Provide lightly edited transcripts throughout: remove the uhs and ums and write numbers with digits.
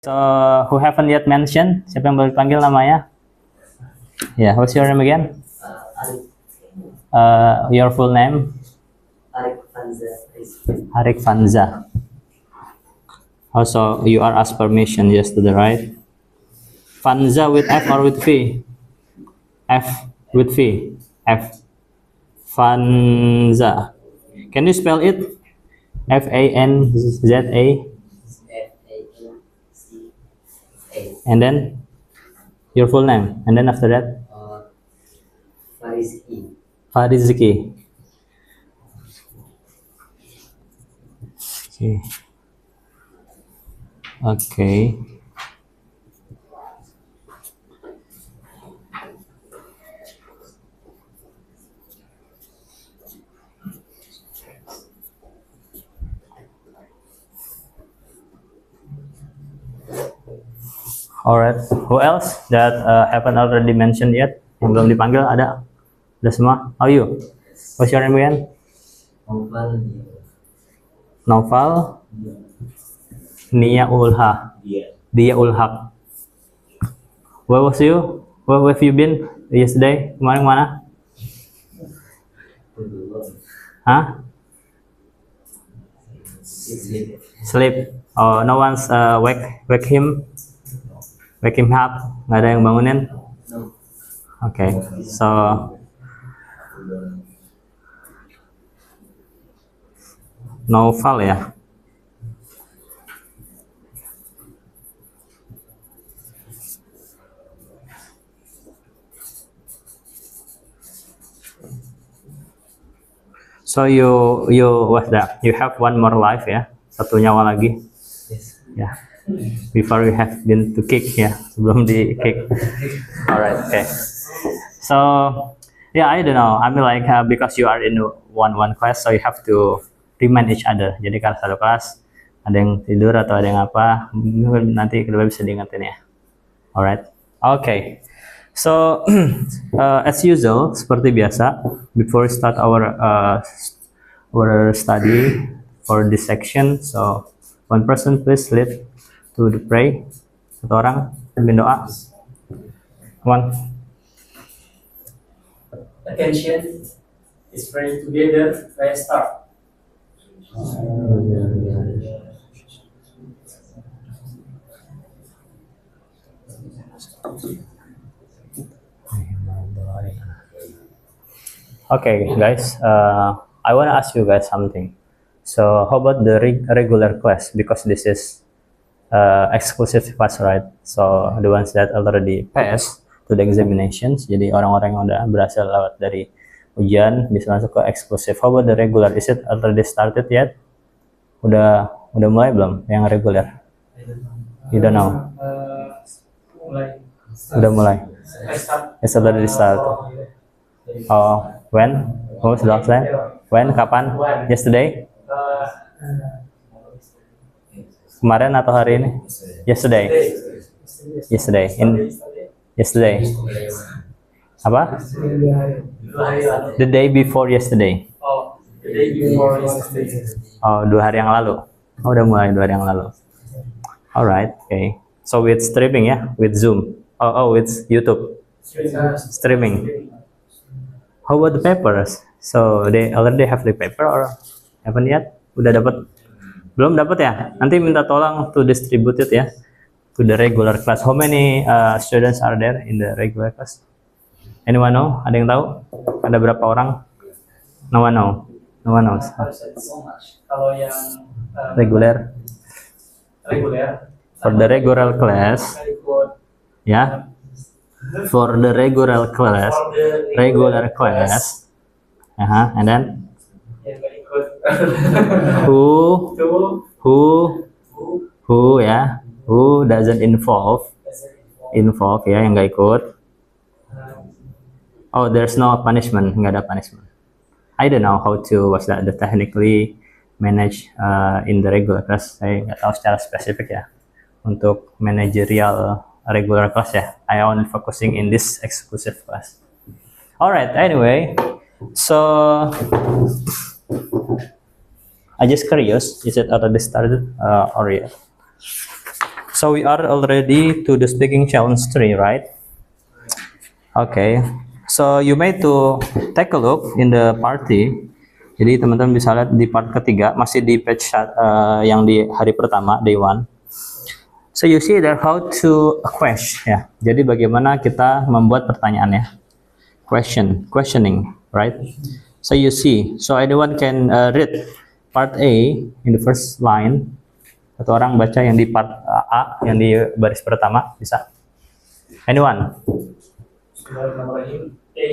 So, who haven't yet mentioned? Siapa yang belum dipanggil namanya? Yeah, what's your name again? Your full name? Arik Fanza. Arik Fanza. Also, you are asked permission, yes, to the right. Fanza with F or with V? F with V. F. Fanza. Can you spell it? Fanza. And then your full name. And then after that? Farizki. Farizki. Okay. Okay. Alright. Who else that haven't already mentioned yet? Yang belum dipanggil ada? Udah semua? How are you? What's your name again? Novel. Noval Nia Ulha. Dia Ulhaq. Where was you? Where have you been yesterday? Kemarin mana? Hah? Sleep. Oh, no one's wake him up. Nggak ada yang bangunin. Okay, so Noval ya. So you what's that? You have one more life ya, satu nyawa lagi. Ya. Before you have been to kick ya, sebelum di kick. Alright, okay. So yeah, I don't know. I mean like because you are in one class, so you have to remind each other. Jadi kalau satu kelas ada yang tidur atau ada yang apa, nanti kedua bisa diingetin ya. Alright, okay. So as usual, seperti biasa, before we start our study for this section, so one person please lead to the pray. Satu orang pimpin doa. Come on. Attention is praying together. Let's start. Okay, guys. I want to ask you guys something. So, how about the regular class? Because this is exclusive class, right? So, the ones that already passed to the examinations. Jadi orang-orang yang udah berhasil lewat dari ujian bisa masuk ke eksklusif. How about the regular? Is it already started yet? Udah mulai belum yang regular? You don't know. Udah mulai. It's already started. Oh, when? What was the last time? When? Kapan? Yesterday? Kemarin atau hari ini? Yesterday. Yesterday. Yesterday. Apa? The day before yesterday. Oh, the day before yesterday. Oh, 2 hari yang lalu. Oh, udah mulai 2 hari yang lalu. Alright, okay. So with streaming ya, with Zoom. Oh, with YouTube. Streaming. How about the papers? So they already have the paper or haven't yet? Udah dapat? Belum dapat ya? Nanti minta tolong to distribute it ya to the regular class. How many students are there in the regular class? Anyone know? Ada yang tahu? Ada berapa orang? No one know. No one knows. Kalau yang Regular. For the regular class, ya. For the regular class, and then who ya, who doesn't involve ya, yang nggak ikut. Oh, there's no punishment, nggak ada punishment. I don't know how to the technically manage in the regular class. Saya nggak tahu secara spesifik ya untuk managerial regular class ya. I only focusing in this exclusive class. Alright, anyway, so I just curious, is it already started or yeah? So we are already to the speaking challenge 3, right? Okay. So you may to take a look in the party. Jadi teman-teman bisa lihat di part ketiga, masih di page yang di hari pertama, day 1. So you see there how to question, ya. Jadi bagaimana kita membuat pertanyaan, ya. Questioning, right? So you see, so anyone can read part A in the first line. Satu orang baca yang di part A, yang di baris pertama, bisa? Anyone? Bismillahirrahmanirrahim. A.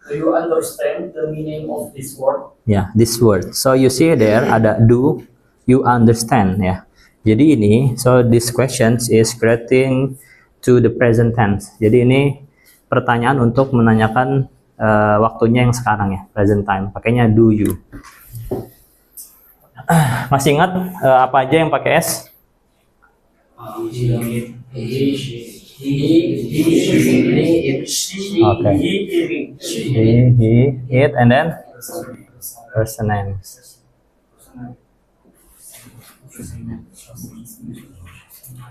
Do you understand the meaning of this word? Ya, this word. So you see there ada do you understand, ya. Jadi ini, so this questions is creating to the present tense. Jadi ini pertanyaan untuk menanyakan waktunya yang sekarang, ya, present time. Pakainya do you. Masih ingat apa aja yang pakai S? Okay. He, it, and then person name.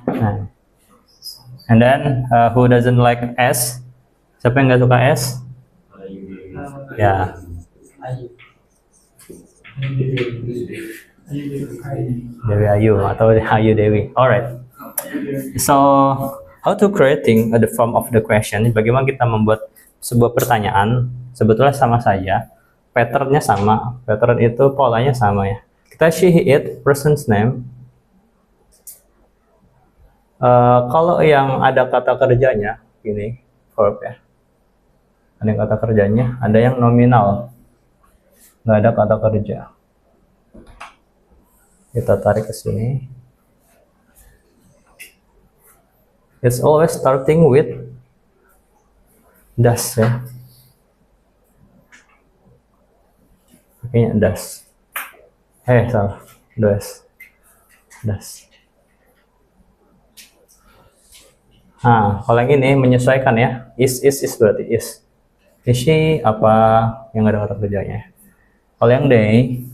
Nah. And then who doesn't like S? Siapa yang nggak suka S? Ya. Dewi Ayu atau Ayu Dewi. Alright. So how to creating the form of the question? Bagaimana kita membuat sebuah pertanyaan? Sebetulnya sama saja. Patternnya sama. Pattern itu polanya sama, ya. Kita she, it, person's name. Kalau yang ada kata kerjanya, ini verb, ya. Ada yang kata kerjanya, ada yang nominal. Nggak ada kata kerja. Kita tarik ke sini. It's always starting with does, ya. Pakainya does. Salah. Does. Nah, kalau yang ini menyesuaikan, ya. Is berarti is. Is she apa yang ada kata kerjanya. Kalau yang they,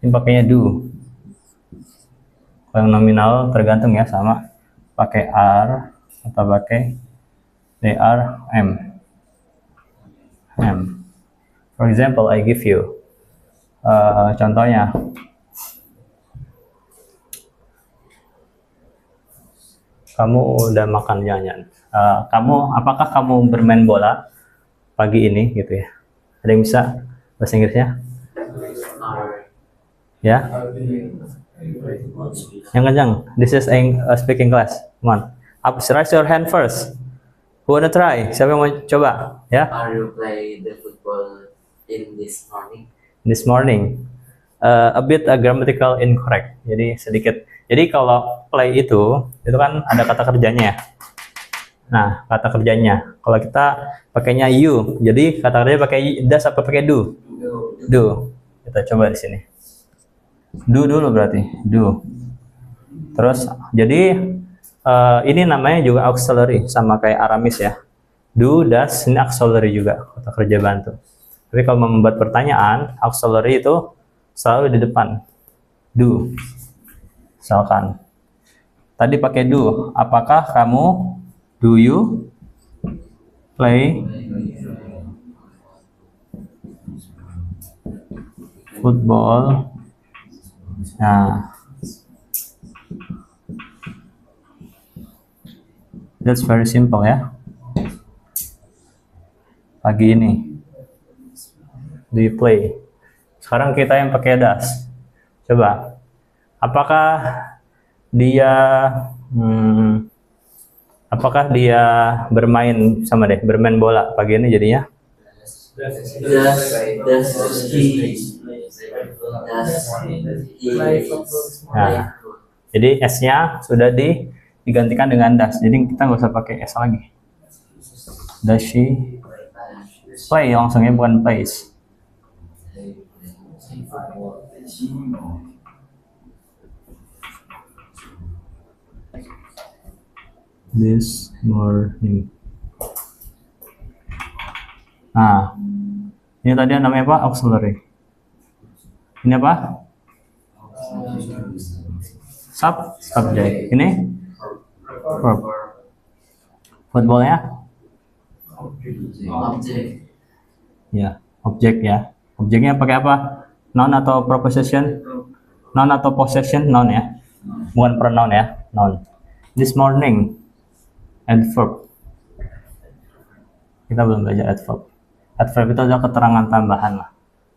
ini pakainya do. Kalau yang nominal tergantung, ya, sama pakai are atau pakai they are am. For example, I give you contohnya. Kamu udah makan jangan? Apakah kamu bermain bola pagi ini, gitu, ya? Ada yang bisa bahasa Inggrisnya? Ya? Yang kencang. This is a speaking class. Come on. Raise your hand first. Who wanna try? Siapa yang mau coba? Ya? Are you play the football in this morning? This morning. A bit grammatical incorrect. Jadi sedikit. Jadi kalau play itu kan ada kata kerjanya, ya. Nah, kata kerjanya. Kalau kita pakainya you. Jadi kata kerjanya pakai does apa pakai do? Do. Kita coba di sini. Do dulu berarti. Do. Terus jadi ini namanya juga auxiliary, sama kayak Aramis, ya. Do, does, ini auxiliary juga, kata kerja bantu. Tapi kalau membuat pertanyaan, auxiliary itu selalu di depan. Do. Misalkan tadi pakai do. Apakah kamu, do you play football? Nah, that's very simple, ya. Pagi ini, do you play? Sekarang kita yang pakai does. Coba. Apakah dia bermain bola pagi ini jadinya? Nah, jadi S-nya sudah digantikan dengan does. Jadi kita nggak usah pakai S lagi. Does she play? Langsungnya bukan plays. This morning. Nah, ini tadi namanya apa? Auxiliary. Ini apa? subject. Ini verb. Footballnya Object. ya, objek ya. Objeknya pakai apa? Noun atau preposition? Noun atau possession? Noun ya. Bukan pronoun ya, noun. This morning, adverb. Kita belum belajar adverb. Adverb itu adalah keterangan tambahan lah,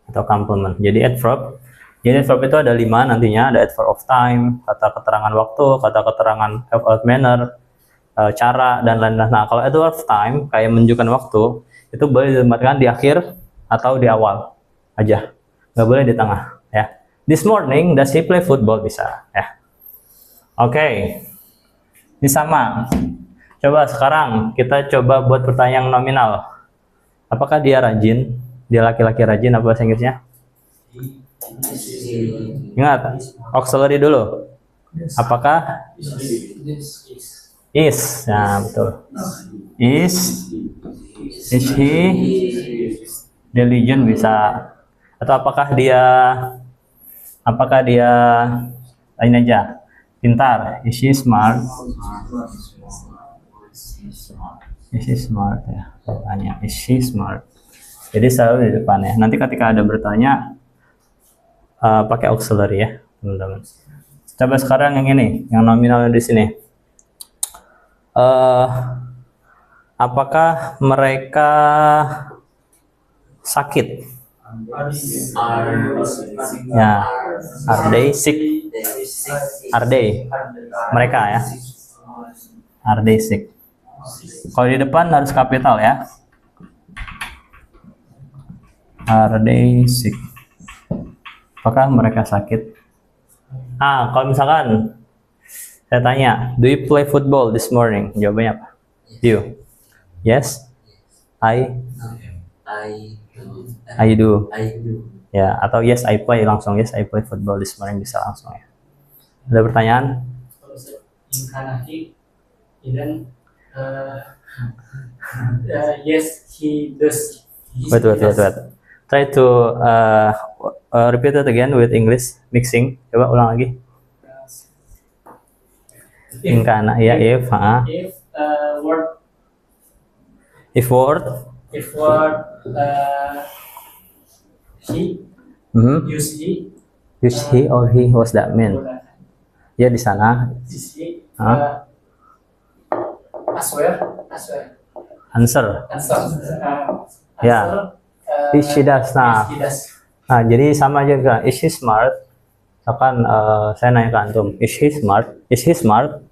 atau complement. Jadi adverb itu ada 5 nantinya. Ada adverb of time, kata keterangan waktu, kata keterangan of manner, cara, dan lain-lain. Nah, kalau adverb of time kayak menunjukkan waktu, itu boleh ditempatkan di akhir atau di awal aja, nggak boleh di tengah ya. This morning does he play football, bisa ya. Oke. Ini sama. Coba sekarang kita coba buat pertanyaan nominal. Apakah dia rajin? Dia laki-laki rajin, apa bahasa Inggrisnya? Ingat, auxiliary dulu. Apakah? Is. Nah, betul. Is he diligent, bisa. Atau apakah dia ini aja, pintar? Is she smart? Is she smart ya? Tanya, is she smart? Jadi selalu di depan ya. Nanti ketika ada bertanya pakai auxiliary ya, teman-teman. Coba sekarang yang ini, yang nominal di sini. Apakah mereka sakit? Ya, are they sick? Are they? Mereka ya. Are they sick? Kalau di depan harus kapital ya. Are they sick? Apakah mereka sakit? Kalau misalkan saya tanya, do you play football this morning? Jawabannya apa? You. Yes. I do. Ya, atau yes I play, langsung yes I play football this morning, bisa langsung ya. Ada pertanyaan? Then yes he does. Wait. Try to repeat it again with English mixing. Coba ulang lagi. Ingkana ya, if word he use he or he, what's that mean? Ya di sana. Answer. Ya. She does. Nah, jadi sama juga. Is she smart? Misalkan saya nanya ke antum, is he smart? Is he smart?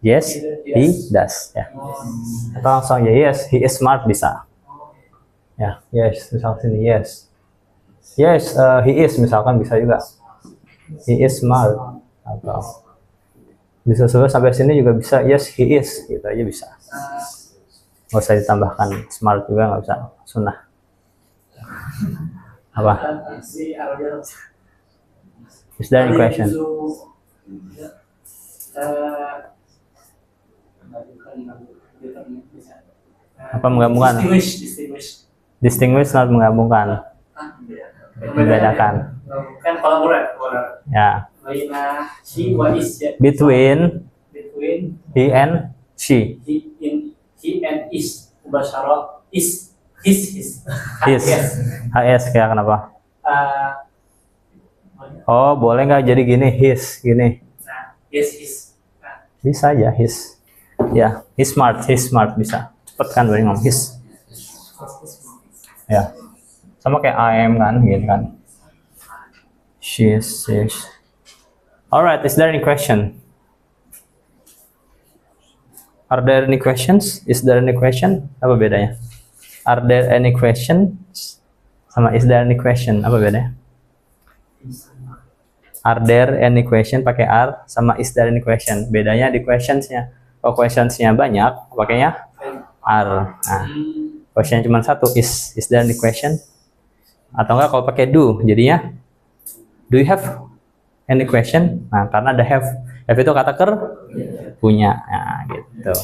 Yes, he does. Ya. Atau langsung ya, yes, he is smart, bisa. Ya, yes, misalkan sini yes. Yes, he is, misalkan bisa juga. He is smart. Atau bisa sampai sini juga bisa. Yes, he is, gitu aja bisa. Nggak usah ditambahkan smart juga, nggak usah. Sunnah. Apa? Is there any question? Apa menggabungkan? Distinguish, not menggabungkan. Membedakan. Kan kolaborat. Ya. Between he and she. He and is. Mubasyarah is. His. HS kayak kenapa? Oh, boleh nggak jadi gini, his, gini? Yes, his. Bisa aja, his. Ya, he's smart bisa. Cepet kan boleh ngomong his. Ya, sama kayak I am kan, gitu kan. She's. Alright, is there any question? Are there any questions? Is there any question? Apa bedanya? Are there any questions? Sama is there any question? Apa bedanya? Are there any question pakai are, sama is there any question. Bedanya di questionsnya. Kalau questionsnya banyak, pakainya are. Nah, question cuma satu, is there any question? Atau enggak kalau pakai do, jadinya do you have any question? Nah, karena ada have itu kata punya. Nah, gitu.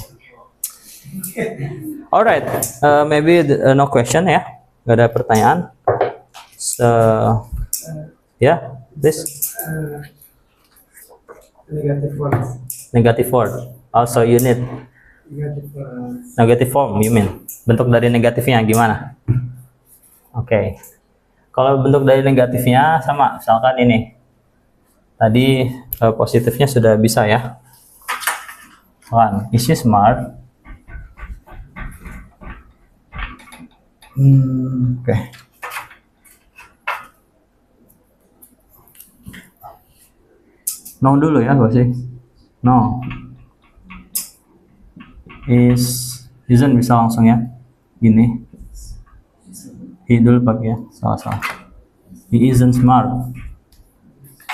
Alright, maybe no question ya, nggak ada pertanyaan. So, Yeah, please. Negative one. Negative word. Also you need Negative negative form, you mean? Bentuk dari negatifnya gimana? Oke. Kalau bentuk dari negatifnya sama, misalkan ini. Tadi positifnya sudah bisa ya. Misalkan, is she smart? Oke. No dulu ya, gak sih? No. Isn't bisa langsung ya. Gini. He dulu pakai ya. Salah. He isn't smart.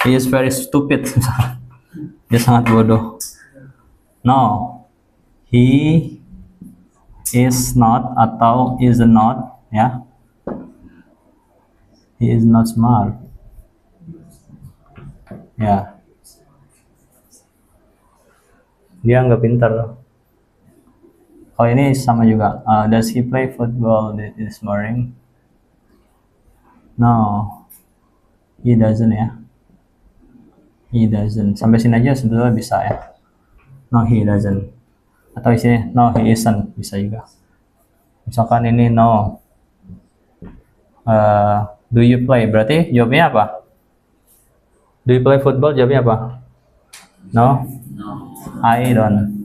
He is very stupid. Dia sangat bodoh. No. He is not atau is not ya. He is not smart. Ya. Dia nggak pintar. Oh ini sama juga. Does he play football this morning? No, he doesn't ya. He doesn't. Sampai sini aja sebetulnya bisa ya. No, he doesn't. Atau di sini, no, he isn't, bisa juga. Misalkan ini no. Do you play? Berarti jawabnya apa? Do you play football? Jawabnya apa? No, I don't.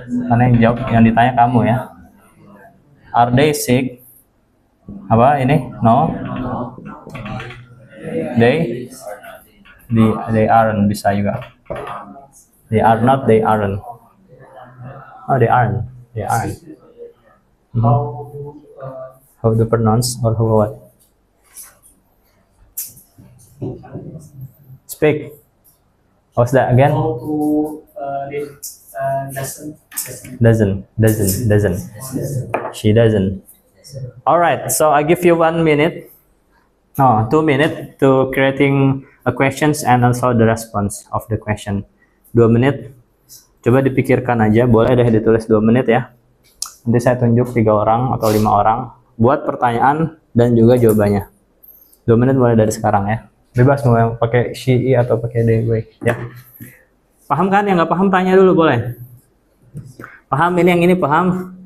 Karena yang jawab, yang ditanya kamu ya. Are they sick? Apa ini? No. They aren't, bisa juga. They are not, they aren't. Oh, they aren't. How to pronounce or how what? Speak. What's that again? How to doesn't. She doesn't. All right. So I give you 1 minute. No, 2 minutes to creating a questions and also the response of the question. 2 menit. Coba dipikirkan aja. Boleh deh ditulis 2 menit ya. Nanti saya tunjuk 3 orang atau 5 orang buat pertanyaan dan juga jawabannya. 2 menit mulai dari sekarang ya. Bebas mau yang pakai she atau pakai they ya. Paham kan? Yang nggak paham tanya dulu boleh. Paham ini yang ini paham?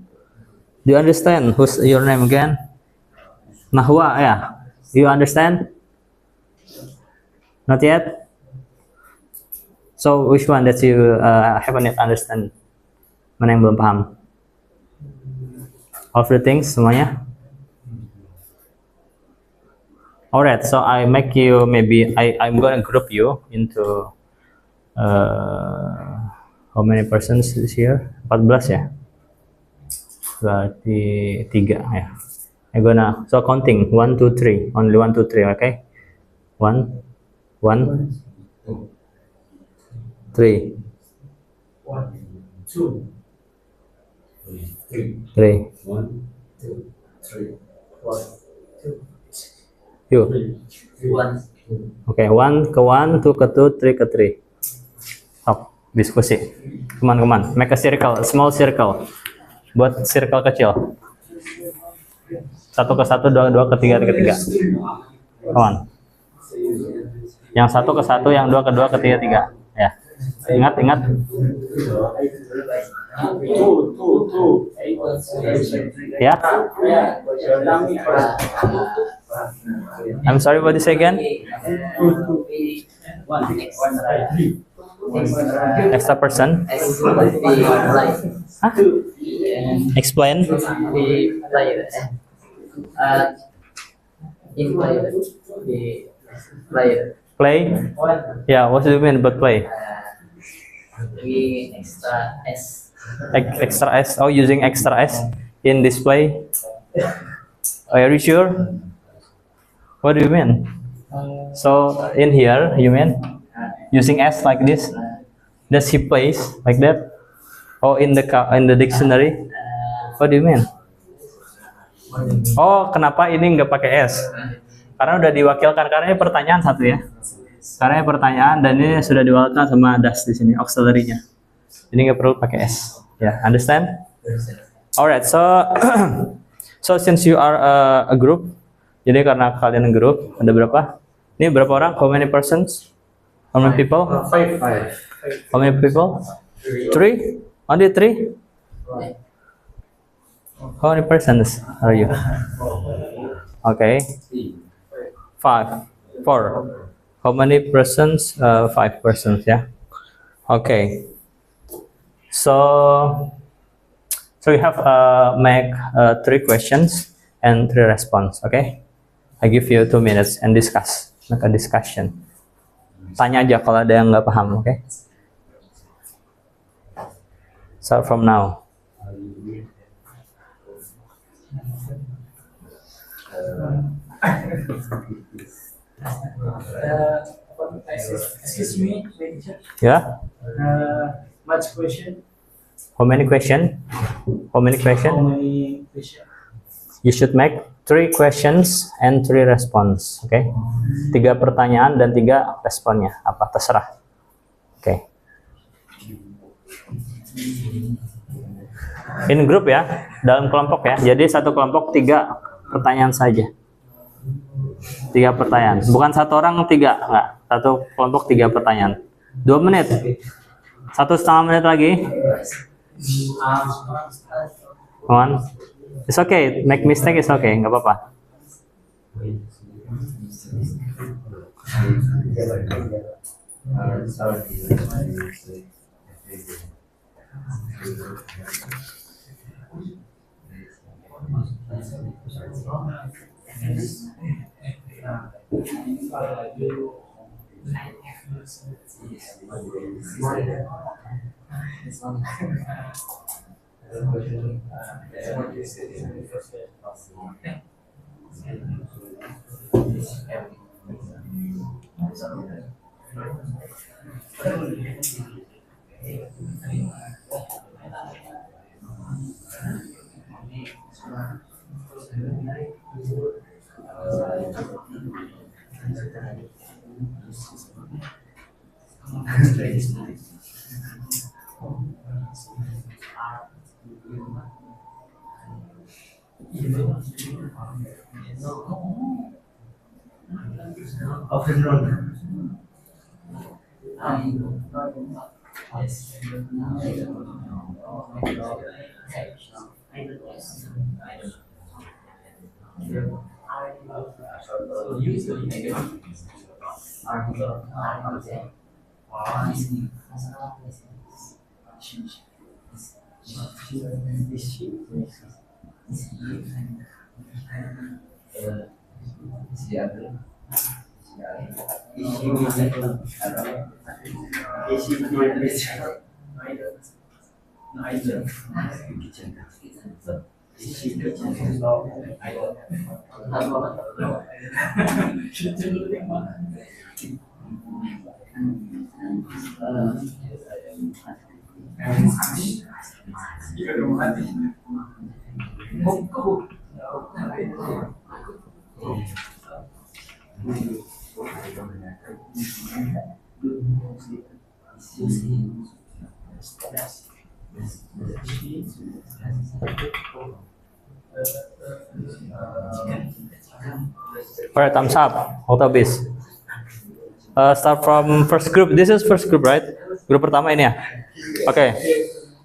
Do you understand? Who's your name again? Nahwa ya. Do you understand? Not yet. So which one that you haven't yet understand? Mana yang belum paham? All the things semuanya. Alright, so I make you maybe I'm gonna group you into how many persons is here? 14 ya. Berarti 3 ya. I'm gonna so counting 1 2 3, only 1 2 3, okay? 1 1 3 3 yuk. Oke, 1 ke 1, 2 ke 2, 3 ke 3. Stop, diskusi. Come on. Make a circle, a small circle. Buat circle kecil. 1 ke 1, 2 ke 3 ke 3. Come on. Yang 1 ke 1, yang 2 ke 2 ke 3 3. Ya. Ingat. Ya. I'm sorry, what did you say again? Extra person? Huh? Explain. Play? Yeah, what do you mean about play? Extra S. Oh, using extra S in display? Are you sure? What do you mean? So in here, you mean using S like this? Does he plays like that? Oh, in the dictionary? What do you mean? Oh, kenapa ini nggak pakai S? Karena udah diwakilkan, karena ini pertanyaan satu ya. Karena ini pertanyaan dan ini sudah diwakilkan sama das di sini auxiliary-nya. Jadi nggak perlu pakai S. Ya, understand? Alright, so since you are a group, jadi karena kalian grup ada berapa? 5 Ini berapa orang? How many persons? How many people? Five. How many people? 3? Only 3? How many persons are you? Okay. 5. 4. How many persons? 5 persons, yeah. Okay. So we have make 3 questions and 3 response. Okay. I give you 2 minutes and discuss. Make a discussion. Tanya aja kalau ada yang nggak paham, okay? Start from now. Excuse me, teacher. Yeah. Much question. How many question? How many How question? many question? You should make 3 questions and 3 response. Okay. 3 pertanyaan dan 3 responnya. Apa terserah. Okay. In group ya, dalam kelompok ya. Jadi satu kelompok 3 pertanyaan saja. 3 pertanyaan. Bukan satu orang 3, enggak. Satu kelompok 3 pertanyaan. 2 menit. 1,5 menit lagi. Come on. It's okay. Make mistake is okay. Nggak apa-apa. Alright, thumbs up. Autobis. Start from first group. This is first group, right? Grup pertama ini ya. Oke.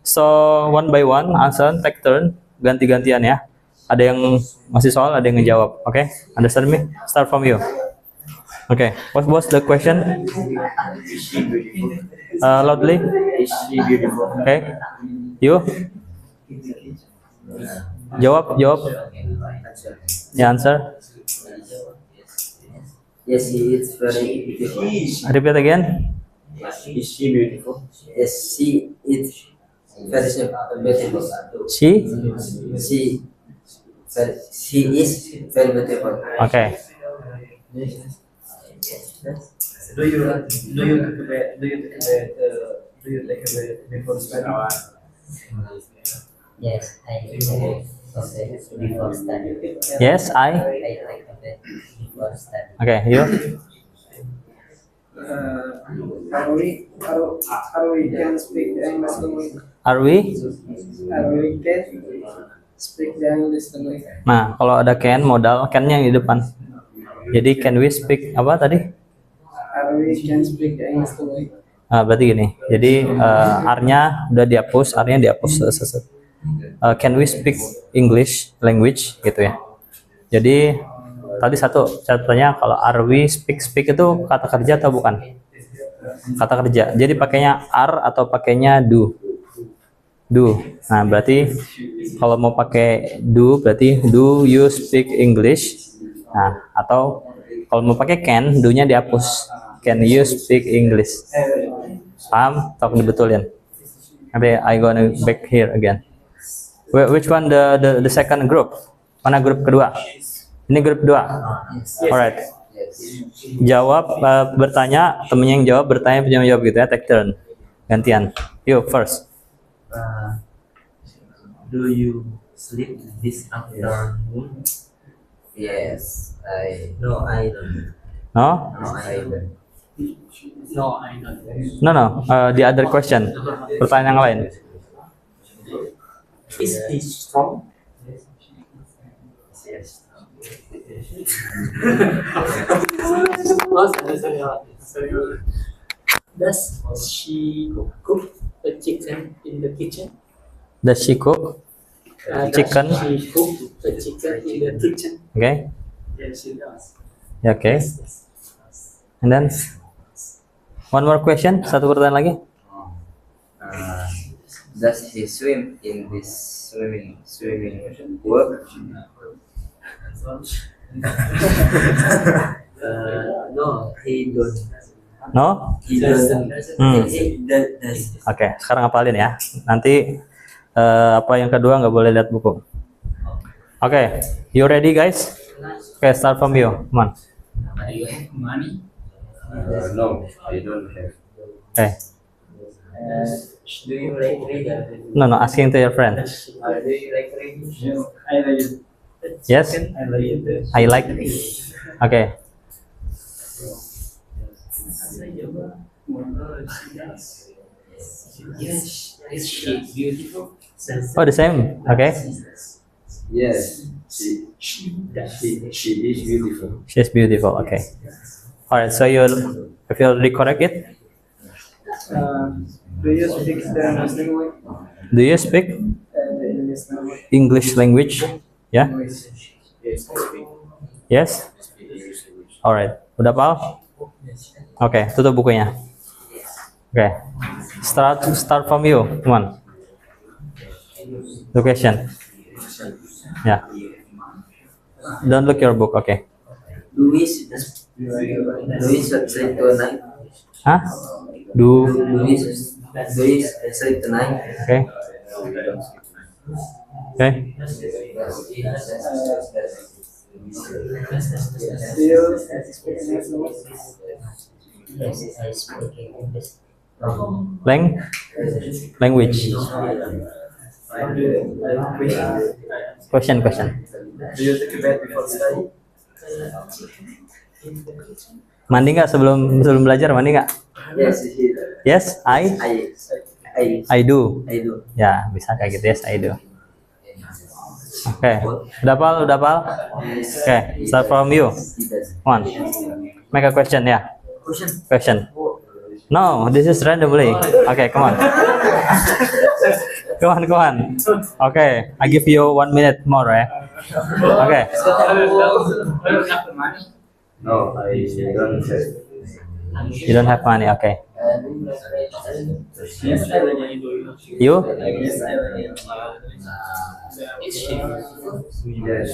So one by one, answer, take turn, ganti-gantian ya. Ada yang masih soal, ada yang ngejawab. Oke, understand me? Start from you. Oke, what was the question? Loudly. Oke, you. Jawab. Ya, answer. Yes, she is very beautiful. Repeat again. Is she beautiful? Yes, she is very beautiful. She. She is very beautiful. Okay. Do you take a bed before study? Yes, I before study. Yes, I. Take a bed before study. Okay, you. Are we can speak the English language? Are we? Are we can speak the English language? Nah, kalau ada can modal, can-nya yang di depan. Jadi can we speak apa tadi? Are we can speak the English language? Berarti gini. Jadi R-nya udah dihapus, R-nya dihapus. Can we speak English language gitu ya. Jadi tadi satu catatannya kalau are we speak itu kata kerja atau bukan? Kata kerja. Jadi pakainya are atau pakainya do? Do. Nah, berarti kalau mau pakai do berarti do you speak English? Nah, atau kalau mau pakai can, do-nya dihapus. Can you speak English? Paham? Atau dibetulin? Nanti I gonna back here again. Which one the second group? Mana grup kedua? Ini grup kedua. Alright. Jawab, bertanya, temennya yang jawab, bertanya, punya jawab gitu ya. Take turn. Gantian. Yuk, first. Do you sleep this afternoon? Yes, No, I don't. No? I don't. No, I don't. No. The other question. Pertanyaan yang lain. Is he strong? Yes. Does she cook a chicken in the kitchen? Does she cook? Chicken. Does she cook a chicken in the kitchen? Okay. Yes, she does. Okay. And then one more question. Satu pertanyaan lagi. Does he swim in this swimming work? No, he don't. No? He doesn't. He does. Oke, sekarang hafalin ya. Nanti apa yang kedua nggak boleh lihat buku. Oke, you ready guys? Oke, start from you. Come on. Do you have money? No, I don't have. Okay. Do you like reading? No, asking to your friend. Do you like reading? I like it. Yes, I like it. I like. Oke. Yes. Is she beautiful? Oh, the same. Okay. Yes, she is beautiful. She's beautiful. Okay. Alright. So if you recorrect it, Do you speak the English language? do you speak The English language. English language? Yeah. Yes, I speak. Yes. Alright. Udah pal? Oke. Tutup bukunya. Oke. Start from you. Come on. The question. Yeah. Don't look your book. Okay. Do we sleep tonight? Hah? Do. Do we sleep tonight? Okay. Okay. Do you speak English language? Yes, I speak English. Language. Question. Do you take a bath before study? Mandi nggak sebelum belajar? Mandi nggak? Yes, Yes, I do. I do. Ya, bisa kayak gitu. Yes, I do. Oke. Udah pal? Oke, start from you. He does. Come on. Make a question ya. Question. Question. No, this is randomly. Okay, come on. Come on. Okay, I give you 1 minute more, ya. Okay. No, I don't have. You don't have money. Okay. Yes, I like it. You? Yes, I like it. Yes.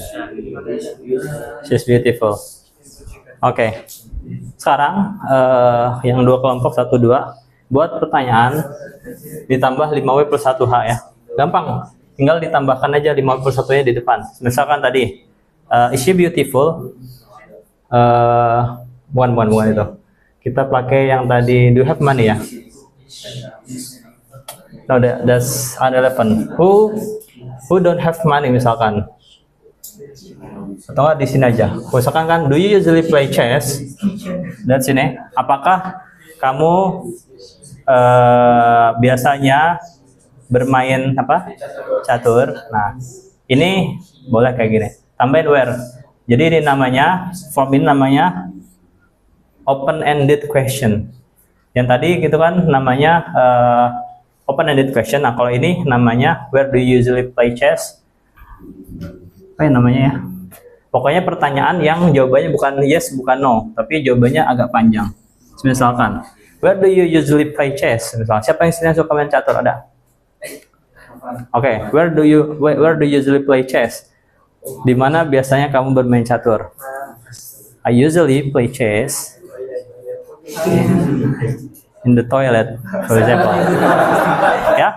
She's beautiful. Oke. Sekarang yang dua kelompok 1-2 buat pertanyaan ditambah 5W plus 1H ya. Gampang. Tinggal ditambahkan aja 5W plus 1-nya di depan. Misalkan tadi is she beautiful? Bukan itu. Kita pakai yang tadi do you have money ya. No, that's unrelevant. Who don't have money misalkan. Atau nggak di sini aja. Misalkan kan do you usually play chess? Dan sini, apakah kamu biasanya bermain apa? Catur. Nah, ini boleh kayak gini. Tambahin where. Jadi ini namanya, form ini namanya open-ended question. Yang tadi gitu kan namanya open-ended question. Nah kalau ini namanya where do you usually play chess? Apa ya namanya ya? Pokoknya pertanyaan yang jawabannya bukan yes, bukan no, tapi jawabannya agak panjang. Misalkan, where do you usually play chess? Misalnya, siapa yang sini suka main catur? Ada? Oke, where do you usually play chess? Di mana biasanya kamu bermain catur? I usually play chess in the toilet, for example. Ya?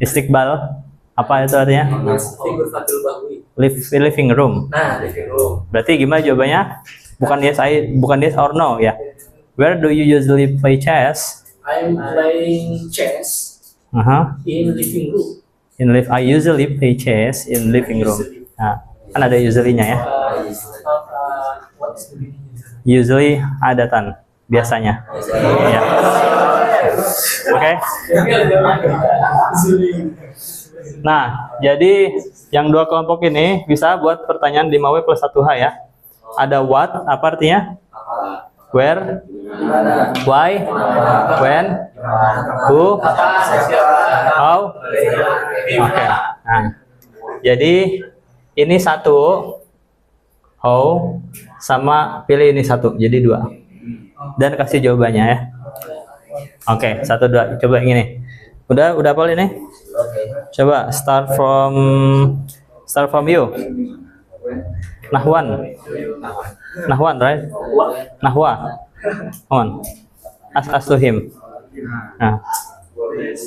Istiqbal. Apa itu artinya? Living room. Nah, living room. Berarti gimana jawabannya? Bukan yes or no ya. Where do you usually play chess? I'm playing chess in living room. I usually play chess in living room. Nah, kan ada usually-nya ya. What is the meaning? Usually adatan, biasanya. Ya. Oke. Nah, jadi yang dua kelompok ini bisa buat pertanyaan 5W plus 1H ya. Ada what, apa artinya? Where, why, when, who, how. Oke. Nah, jadi ini satu, how, sama pilih ini satu, jadi dua. Dan kasih jawabannya ya. Oke, 1, 2. Coba yang ini. Udah apa ini? Coba start from you. Nahwan, right? Nahwa. On. Ask to him. Nah. Yes.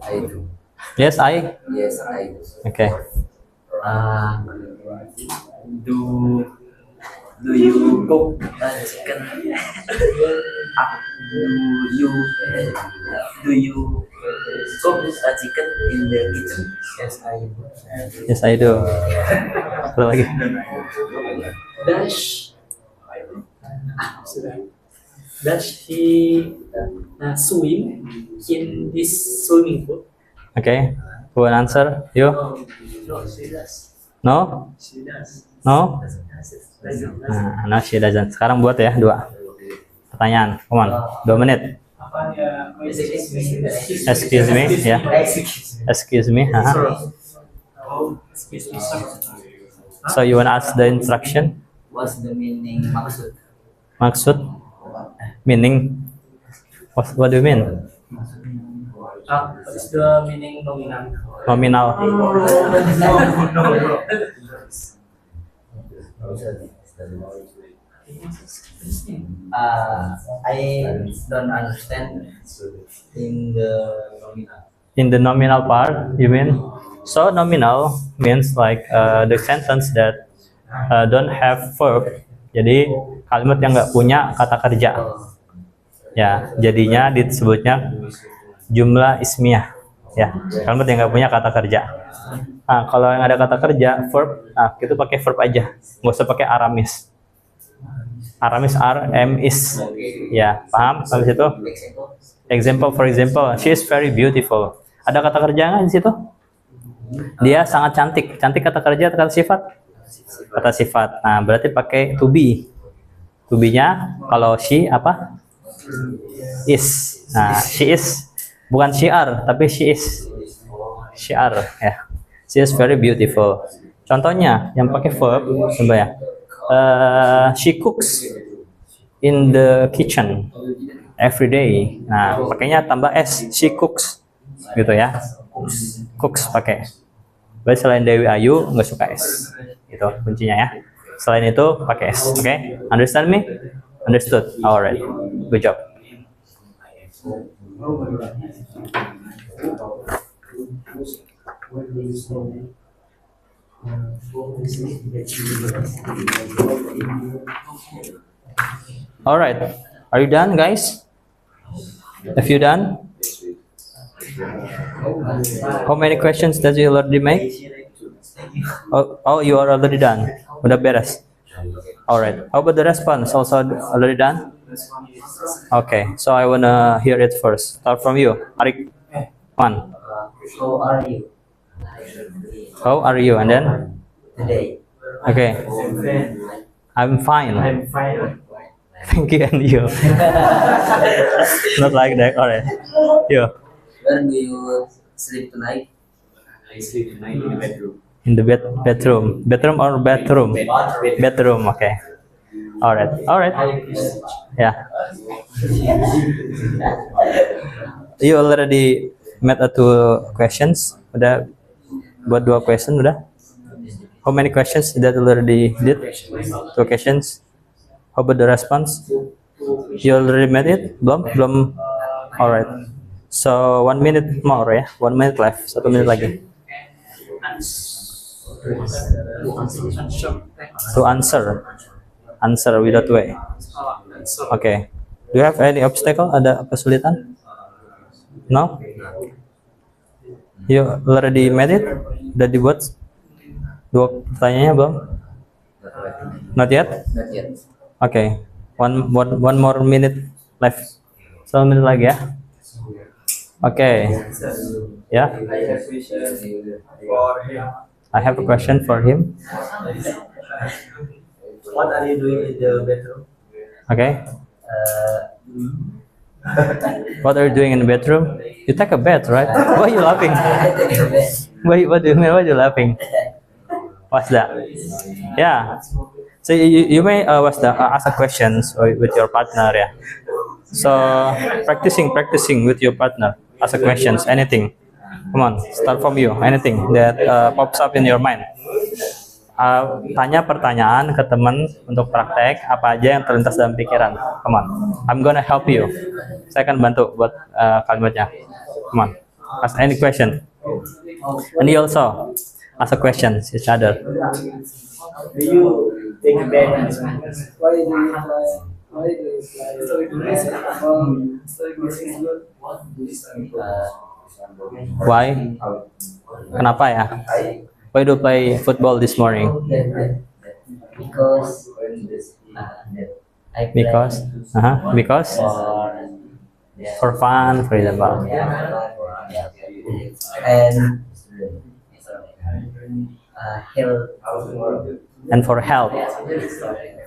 I do. Yes, I. Yes, I do. Okay. Do you cook chicken? Do you cook chicken in the kitchen? Yes, I do. Yes, I do. Apa lagi? Does he swim in this swimming pool? Okay. Who will answer? You? No, she does. No? She does. No? Nah, no, she doesn't. Sekarang buat ya, 2 pertanyaan. Come on, 2 menit. Excuse me, ya. Excuse me. So you wanna ask the instruction? What's the meaning maksud? Maksud? Meaning? What do you mean? What is the meaning nominal? Nominal. I don't understand in the nominal. In the nominal part, you mean? So nominal means like the sentence that don't have verb. Jadi kalimat yang nggak punya kata kerja. Ya, jadinya disebutnya jumlah ismiyah. Ya, kalimat yang nggak punya kata kerja. Nah, kalau yang ada kata kerja, verb, nah itu pakai verb aja, nggak usah pakai aramis. Aramis is. Ya, paham? Habis itu, example, for example, she is very beautiful. Ada kata kerja nggak di situ? Dia sangat cantik. Cantik kata kerja atau kata sifat? Kata sifat. Nah, berarti pakai to be. To be-nya kalau she apa? Is. Nah, she is bukan syiar, tapi she is. Syiar ya. She is very beautiful. Contohnya yang pakai verb, coba ya. She cooks in the kitchen every day. Nah, pakainya tambah s. She cooks, gitu ya. Cooks pakai. Berarti selain Dewi Ayu nggak suka s. Gitu kuncinya ya. Selain itu pakai s. Oke? Understand me? Understood. Alright. Good job. Alright, are you done, guys? Have you done? How many questions does you already make? Oh, you are already done. Udah beres. Alright, how about the response? Also already done? Okay, so I wanna hear it first. Start from you, Arik. One. How are you How are you? And then, today? okay, I'm fine. fine. Thank you, and you. Not like that. Alright. You. Where do you sleep tonight? I sleep tonight in the bedroom. In the bedroom. Bedroom or bathroom? Bedroom. Okay. Alright. Alright. Yeah. You already made two questions. Udah buat 2 question udah. How many questions that already did? 2 questions. How about the response? You already made it? Belum? Alright. So 1 minute more ya. 1 minute left. 1 menit lagi. To answer. Answer without way. Okay. Do you have any obstacle? Ada kesulitan? No? You already made it? Udah dibuat 2 pertanyaannya belum? Not yet? Not yet. Okay. One more minute left. 1 menit lagi ya. Okay. Yeah. I have a question for him. What are you doing in the bedroom? Okay. What are you doing in the bedroom? You take a bath, right? Why are you laughing? What do you mean? Why are you laughing? What's that? Yeah. So you may ask a questions with your partner, yeah. So practicing with your partner. Ask a questions, anything. Come on, start from you. Anything that pops up in your mind. Tanya pertanyaan ke teman untuk praktek apa aja yang terlintas dalam pikiran. Come on, I'm gonna help you. Saya akan bantu buat kalimatnya. Come on, ask any question. And you also ask a question each other. Do you take a bath? Why do you fly? Why do you fly? Why? Kenapa ya? Why do you play football this morning? Because I play Because for fun, for example. and health. And for health,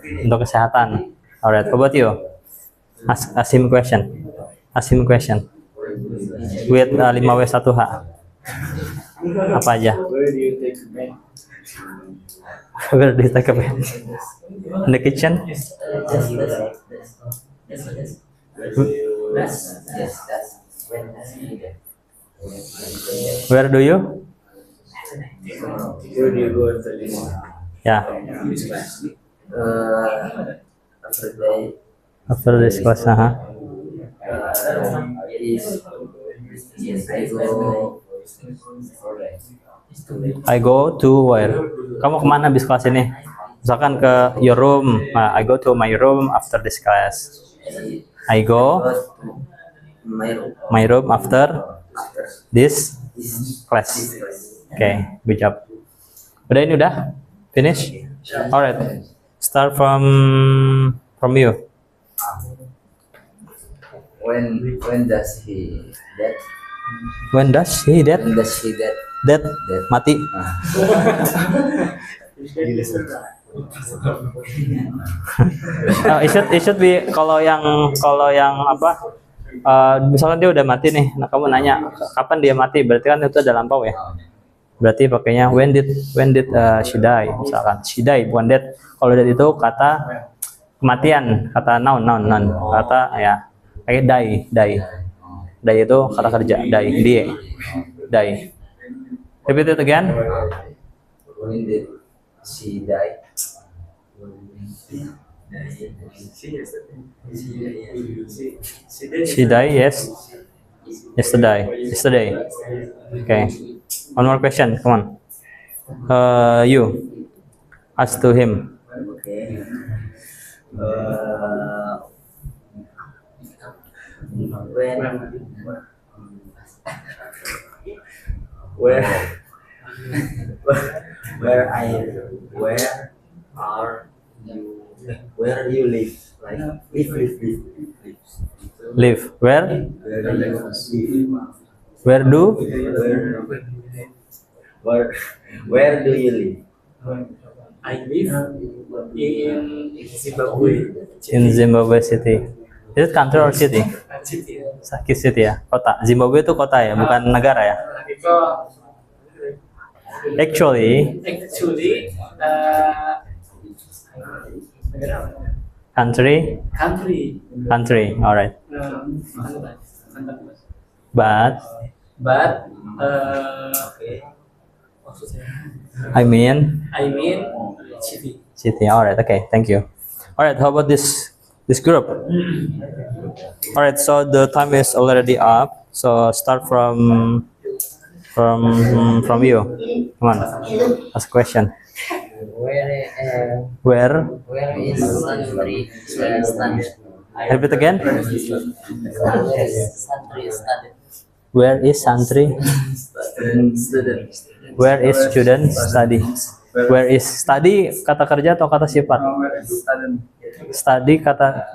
untuk kesehatan. Alright, how about you? Ask him question. With 5W1H. Apa aja? Where do you take a bath? Where do you take a bath? In the kitchen? Where do you? Where do you go after this? Yeah, after this class, I go to where? Kamu kemana habis kelas ini? Misalkan ke your room. I go to my room after this class. I go my room after this class. Okay, good job. Udah ini udah? Finish? Alright. Start from you. When does he dead? When does he dead? When does he dead? Dead? Mati. It should be kalau yang apa? Misalkan dia udah mati nih, nah kamu nanya kapan dia mati, berarti kan itu ada lampau ya. Berarti pakainya when did she die, misalkan she die bukan dead. Kalau dead itu kata kematian, kata noun, kata ya kayak die itu kata kerja, die. Repeat it again. When did she die? She died, yes. Yesterday. Okay. One more question. Come on. You ask to him. Okay. Where are you? Where you live? Live. Where? Where do? Where do you live? I live in Zimbabwe. In Zimbabwe City. Is it country or city? City. Sakit City ya, kota. Zimbabwe itu kota ya, bukan negara ya. Actually, country, alright. But I mean city. Alright, okay, thank you. Alright, how about this group? Alright, so the time is already up. So start from you. Come on, ask a question. Where? Where is Santri study? Repeat again. Santri study. Where is Santri? Student. Where is student study? Where is study kata kerja atau kata sifat? Study kata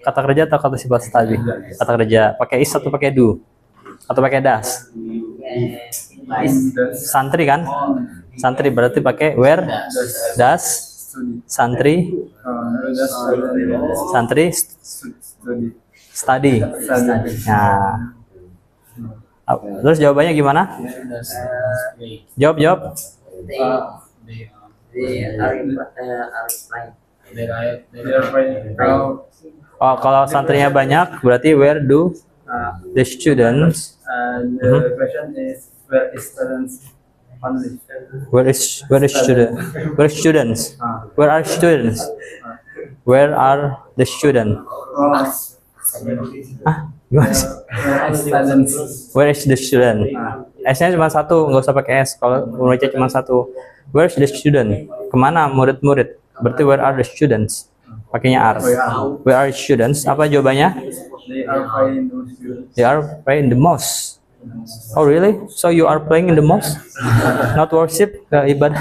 kerja atau kata sifat study? Kata kerja pakai is atau pakai do? Atau pakai das? Santri kan? Santri berarti pakai where does santri study. Nah, terus jawabannya gimana? Jawab. They are fine. Oh, kalau santrinya banyak berarti where do the students? The question is where is students only? Where is student? Where is students? Where are students? Where are the student? Gimana sih? Where is the student? S-nya cuma satu, nggak usah pakai S. Kalau muridnya cuma satu. Where is the student? Kemana murid-murid? Berarti where are the students? Pakainya are. Where are the students? Apa jawabannya? They are playing the mosque. Oh really? So you are playing in the mosque? Not worship, ibadah.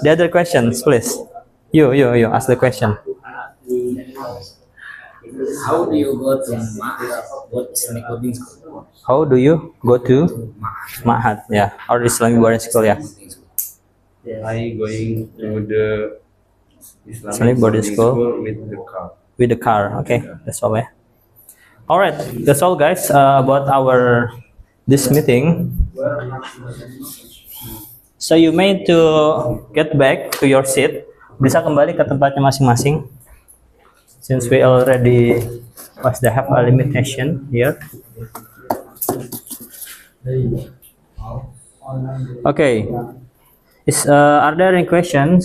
The other questions, please. You ask the question. How do you go to Islamic boarding school? How do you go to Ma'had? Yeah, or Islamic boarding school, yeah. I going to the Islamic boarding school with the car. with the car. Okay, that's all. Yeah. All right, that's all, guys, about our this meeting. So you may to get back to your seat. Bisa kembali ke tempatnya masing-masing. Since we already have a limitation here. Okay. Are there any questions?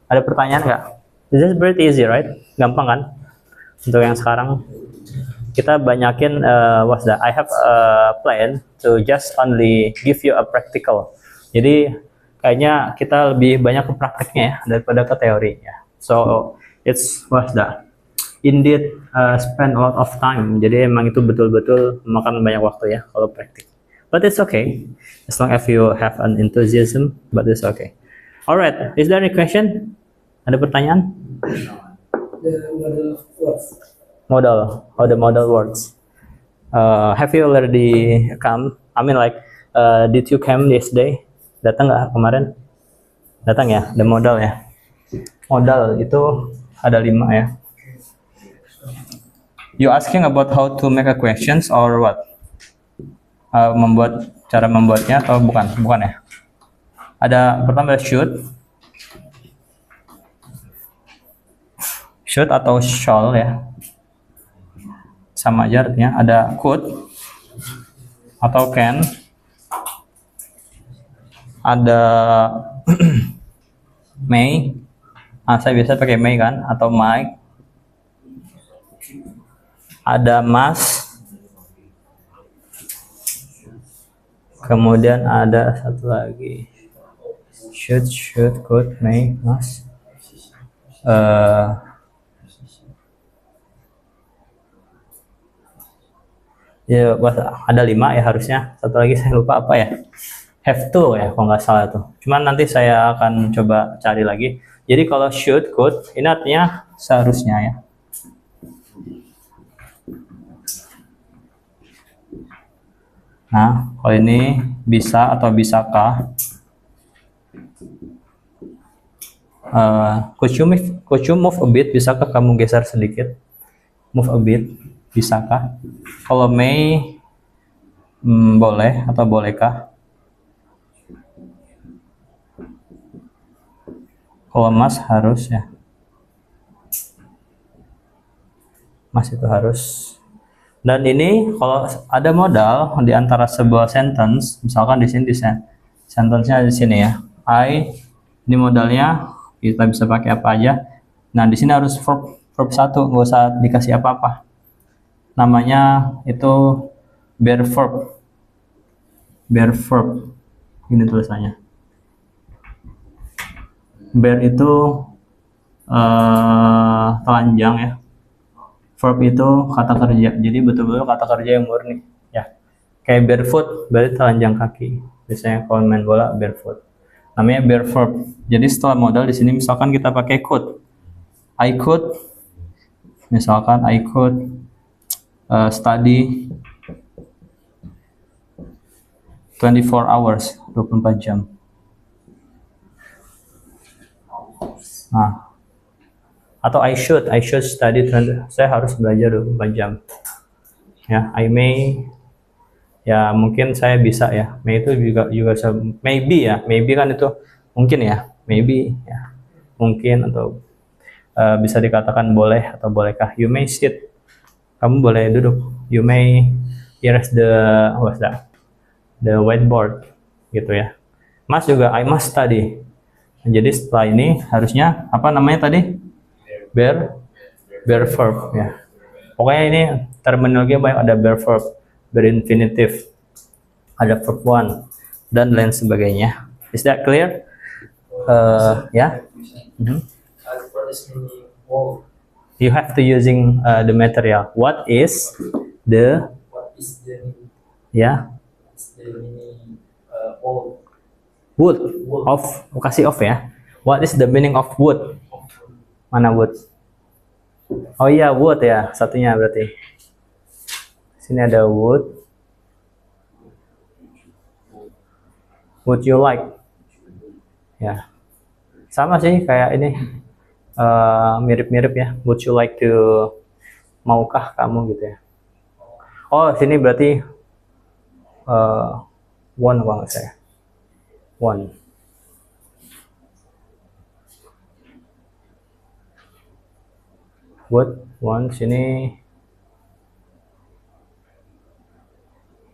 Ada pertanyaan nggak? This is pretty easy, right? Gampang kan? Untuk yang sekarang kita banyakin I have a plan to just only give you a practical. Jadi kayaknya kita lebih banyak ke prakteknya ya daripada ke teori ya. So it's indeed spend a lot of time. Jadi emang itu betul-betul memakan banyak waktu ya kalau praktik. But it's okay as long as you have an enthusiasm. But it's okay. Alright, is there any question? Ada pertanyaan? The model works. Model, how the model works. Have you already come? I mean like, did you come yesterday? Datang nggak kemarin? Datang ya, the model ya. Modal itu ada 5 ya. You asking about how to make a questions or what? Cara membuatnya atau bukan ya? Ada pertama should atau shall ya, sama aja artinya. Ada could atau can, ada may, saya biasa pakai may kan, atau might, ada must, kemudian ada satu lagi should, could, may, must. Ya, ada 5 ya harusnya. Satu lagi saya lupa apa ya. Have to ya, kalau nggak salah tuh. Cuman nanti saya akan coba cari lagi. Jadi kalau should, could, ini artinya seharusnya ya. Nah, kalau ini bisa atau bisakah? Could you move a bit? Bisakah kamu geser sedikit? Move a bit, bisakah? Kalau may, boleh atau bolehkah? Kalau must, harus ya. Must itu harus. Dan ini kalau ada modal di antara sebuah sentence, misalkan di sini sentence-nya di sini ya. Ini modalnya kita bisa pakai apa aja. Nah, di sini harus verb 1, nggak usah dikasih apa-apa. Namanya itu bare verb. Bare verb. Ini tulisannya. Bare itu telanjang ya. Verb itu kata kerja, jadi betul-betul kata kerja yang murni ya. Kayak barefoot berarti telanjang kaki, biasanya kalau main bola barefoot, namanya bare verb. Jadi setelah modal di sini misalkan kita pakai could, I could, misalkan I could study 24 hours, 24 jam. Nah, atau I should study, saya harus belajar 24 jam ya. I may, ya mungkin saya bisa ya. May itu juga maybe ya, maybe kan itu mungkin ya, maybe ya, mungkin atau bisa dikatakan boleh atau bolehkah. You may sit, kamu boleh duduk. You may erase the whiteboard gitu ya. Must juga, I must study. Jadi setelah ini harusnya apa namanya tadi? Bare verb ya. Pokoknya ini terminologi banyak, ada bare verb, bare infinitive, ada verb 1 dan lain sebagainya. Is that clear? Ya. You have to using the material. What is the ya? Wood of, kasih of ya. What is the meaning of wood? Mana wood? Oh iya, wood ya, satunya berarti. Sini ada wood. Would you like? Ya, sama sih kayak ini, mirip-mirip ya. Would you like to, maukah kamu gitu ya. Oh, sini berarti want banget saya. Want. Would, want, sini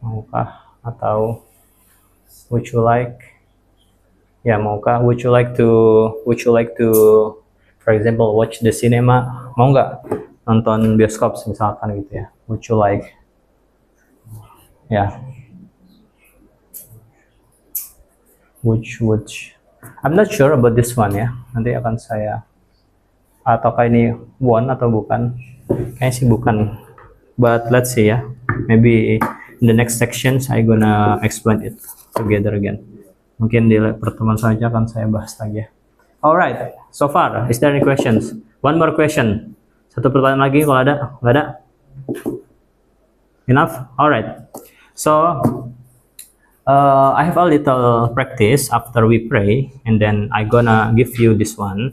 maukah atau would you like ya, maukah. Would you like to for example watch the cinema, mau nggak nonton bioskop misalkan gitu ya. Would you like ya. Would I'm not sure about this one ya, nanti akan saya, ataukah ini one atau bukan. Kayaknya sih bukan, but let's see ya. Maybe in the next sections I gonna explain it together again. Mungkin di pertemuan selanjutnya akan saya bahas lagi ya. Alright, so far is there any questions? One more question, satu pertanyaan lagi kalau ada. Nggak ada? Enough? Alright, so I have a little practice after we pray, and then I gonna give you this one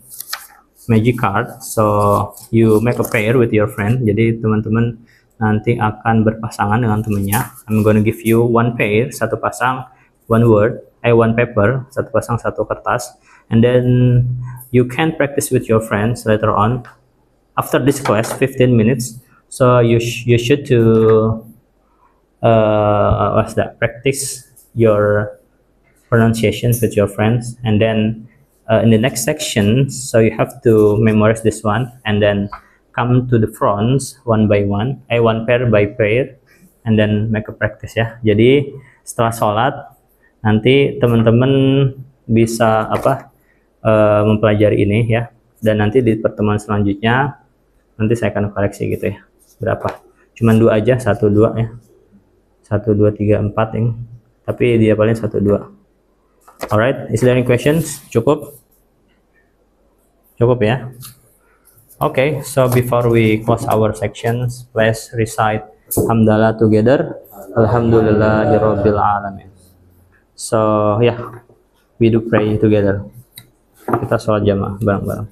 magic card, so you make a pair with your friend. Jadi teman-teman nanti akan berpasangan dengan temannya. I'm gonna give you one pair, satu pasang, one word, one paper, satu pasang, satu kertas, and then you can practice with your friends later on after this class, 15 minutes. So you should to practice your pronunciations with your friends, and then in the next section, so you have to memorize this one and then come to the fronts one by one, one pair by pair, and then make a practice ya. Jadi setelah sholat nanti teman-teman bisa mempelajari ini ya, dan nanti di pertemuan selanjutnya nanti saya akan koreksi gitu ya, berapa, cuman 2 aja, 1 2 ya, 1 2 3 4 yang, tapi dia paling 1 2. Alright, is there any questions? Cukup? Cukup ya? Okay, so before we close our sections, let's recite Hamdalah together. Alhamdulillahirabbil alamin. So yeah, we do pray together. Kita sholat jamaah bareng-bareng.